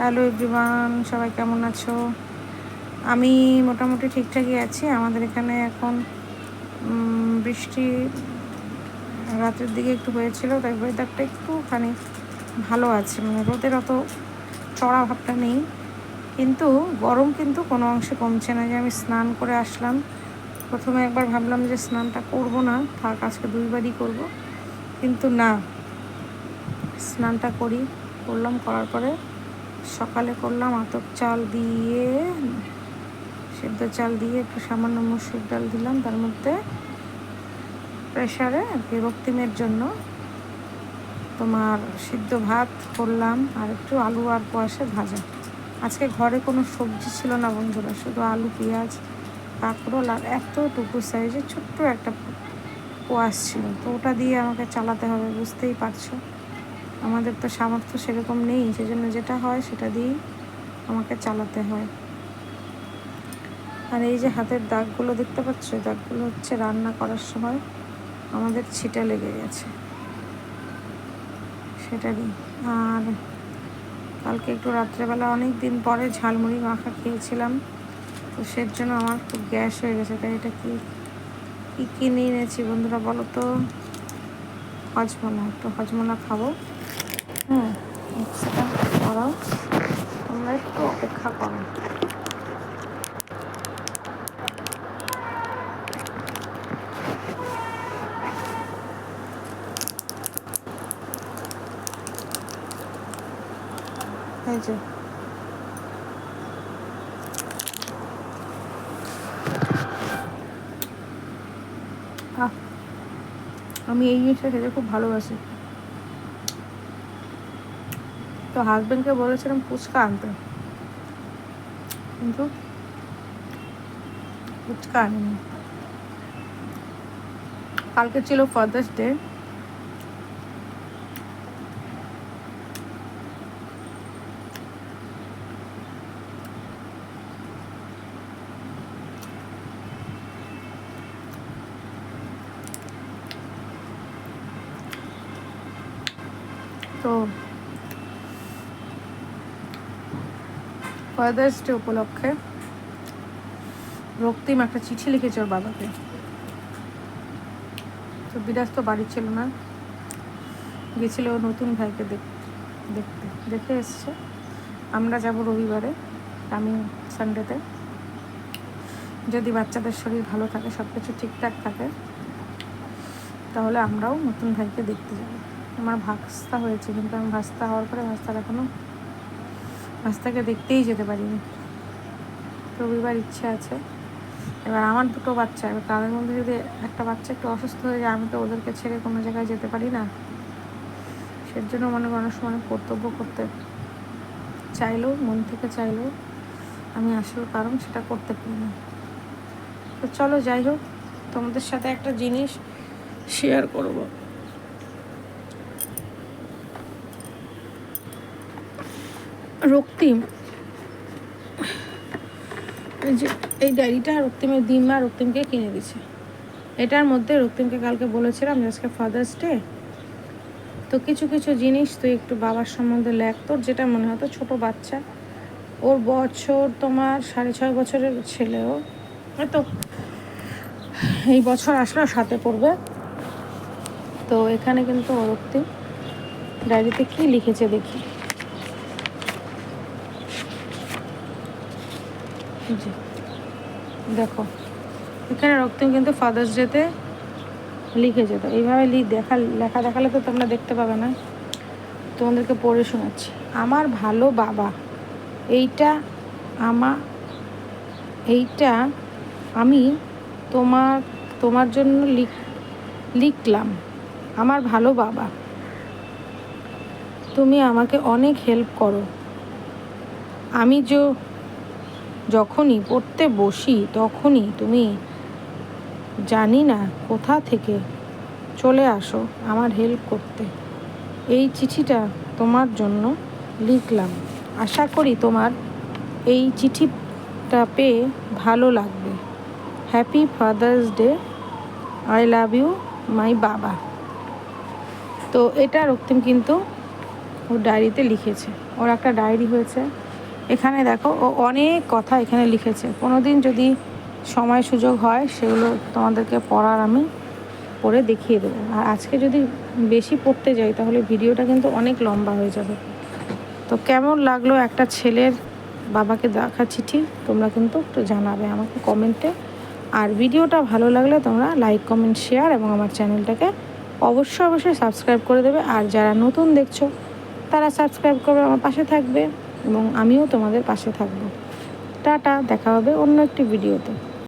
Hello everyone, সবাই কেমন আছো? আমি মোটামুটি ঠিকঠাকই আছি। আমাদের এখানে এখন বৃষ্টি রাতের দিকে একটু হয়েছিল, তাই ওয়েদারটা একটুখানি ভালো আছে, মানে রোদের অত চড়া ভাবটা নেই, কিন্তু গরম কিন্তু কোনো অংশে কমছে না। যে আমি স্নান করে আসলাম, প্রথমে একবার ভাবলাম যে স্নানটা করব না, থাক আজকে 2বারই করব, কিন্তু না, স্নানটা করলাম। করার পরে সকালে করলাম আতপ চাল দিয়ে, সেদ্ধ চাল দিয়ে একটু সামান্য মসুর ডাল দিলাম, তার মধ্যে প্রেশারে আর কি রক্তিমের জন্য তোমার সিদ্ধ ভাত করলাম, আর একটু আলু আর কোয়াশে ভাজা। আজকে ঘরে কোনো সবজি ছিল না বন্ধুরা, শুধু আলু, পেঁয়াজ, কাঁকরোল আর এতটুকু সাইজের ছোট্ট একটা কোয়াশ ছিল, তো ওটা দিয়ে আমাকে চালাতে হবে, বুঝতেই পারছো। আমাদের তো সামর্থ্য সেরকম নেই, সেজন্য যেটা হয় সেটা দিয়েই আমাকে চালাতে হয়। আর এই যে হাতের দাগগুলো দেখতে পাচ্ছ, দাগগুলো হচ্ছে রান্না করার সময় আমাদের ছিটা লেগে গেছে, সেটারই। আর কালকে একটু রাত্রেবেলা অনেক দিন পরে ঝালমুড়ি মাখা খেয়েছিলাম, তো সের জন্য আমার খুব গ্যাস হয়ে গেছে। তাই এটা কি কিনে এনেছি বন্ধুরা বলো তো? হজমোলা, একটু হজমোলা খাবো। সেটা করাও, তোমরা একটু অপেক্ষা করো। এই যে আমি এই জিনিসটা খেতে খুব ভালোবাসি, তো হাজব্যান্ডকে বলেছিলাম ফুচকা আনতে, কিন্তু ফুচকা আনিনি। কালকে ছিল ফাদার্স ডে, তো ফাদার্স ডে উপলক্ষে রক্তিম একটা চিঠি লিখেছে ওর বাবাকে। তো বিরাজ তো বাড়ি ছিল না, গেছিল ও নতুন ভাইকে দেখতে, দেখে এসছে। আমরা যাব রবিবারে, আমি সানডেতে, যদি বাচ্চাদের শরীর ভালো থাকে, সব কিছু ঠিকঠাক থাকে, তাহলে আমরাও নতুন ভাইকে দেখতে যাব। আমার ভাস্তা হয়েছে, কিন্তু আমি ভাস্তা হওয়ার পরে ভাস্তাকে দেখতেই যেতে পারিনি। রবিবার ইচ্ছে আছে। এবার আমার দুটো বাচ্চা, এবার তাদের মধ্যে যদি একটা বাচ্চা একটু অসুস্থ হয়ে যায়, আমি তো ওদেরকে ছেড়ে কোনো জায়গায় যেতে পারি না। সের জন্য মানুষ কর্তব্য করতে চাইলেও, মন থেকে চাইলেও আমি আসল কারণ সেটা করতে পারি না। তো চলো যাই হোক, তোমাদের সাথে একটা জিনিস শেয়ার করব। রক্তিম, এই যে এই ডায়েরিটা রক্তিমের দিমা রক্তিমকে কিনে দিছে। এটার মধ্যে রক্তিমকে কালকে বলেছিলাম আজকে ফাদার্স ডে, তো কিছু কিছু জিনিস তুই একটু বাবার সম্বন্ধে লেখ, তোর যেটা মনে হতো। ছোট বাচ্চা, ওর বছর তোমার 6.5 বছরের ছেলেও, হয়তো এই বছর আসলে 7-এ পড়বে। তো এখানে কিন্তু রক্তিম ডায়েরিতে কি লিখেছে দেখি। জি দেখো, এখানে রক্তিম কিন্তু ফাদার্স ডেতে লিখেছে। তো এইভাবে লেখা দেখালে তো তোমরা দেখতে পাবে না, তোমাদেরকে পড়ে শোনাচ্ছি। আমার ভালো বাবা, এইটা এইটা আমি তোমার জন্য লিখলাম। আমার ভালো বাবা, তুমি আমাকে অনেক হেল্প করো। আমি যখনই পড়তে বসি, তখনই তুমি জানি না কোথা থেকে চলে আসো আমার হেল্প করতে। এই চিঠিটা তোমার জন্য লিখলাম, আশা করি তোমার এই চিঠিটা পেয়ে ভালো লাগবে। Happy father's day, I love you my বাবা। তো এটা রক্তিম কিন্তু ওর ডায়েরিতে লিখেছে। ওর একটা ডায়েরি হয়েছে। এখানে দেখো ও অনেক কথা এখানে লিখেছে। কোনো দিন যদি সময় সুযোগ হয় সেগুলো তোমাদেরকে পড়ার আমি পড়ে দেখিয়ে দেবো। আর আজকে যদি বেশি পড়তে যাই তাহলে ভিডিওটা কিন্তু অনেক লম্বা হয়ে যাবে। তো কেমন লাগলো একটা ছেলের বাবাকে দেখা চিঠি, তোমরা কিন্তু একটু জানাবে আমাকে কমেন্টে। আর ভিডিওটা ভালো লাগলে তোমরা লাইক, কমেন্ট, শেয়ার এবং আমার চ্যানেলটাকে অবশ্যই সাবস্ক্রাইব করে দেবে। আর যারা নতুন দেখছো তারা সাবস্ক্রাইব করবে, আমার পাশে থাকবে এবং আমিও তোমাদের পাশে থাকবো। টাটা, দেখা হবে অন্য একটি ভিডিওতে।